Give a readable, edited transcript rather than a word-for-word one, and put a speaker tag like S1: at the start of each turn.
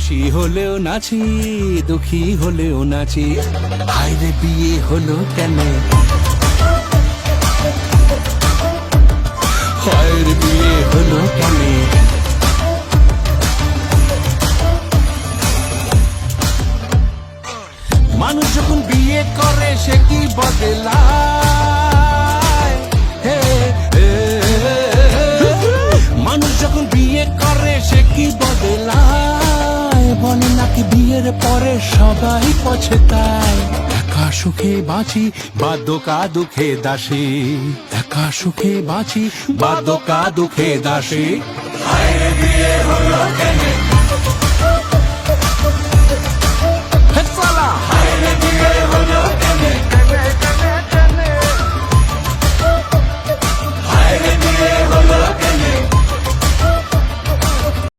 S1: খুশি হলেও নাচি, দুঃখী হলেও নাচি। হায়রে বিয়ে হলো কেন, হায়রে বিয়ে হলো কেন। মানুষ যখন বিয়ে করে সে কি বদলায়, হে, হে, মানুষ যখন বিয়ে করে সে কি বদলায়, বলে নাকি বিয়ের পরে সবাই পছতায়। একা সুখে বাঁচি বা দোকা দুঃখে দাসী, একা সুখে বাঁচি বা দোকা দুঃখে দাসী। হায়রে বিয়ে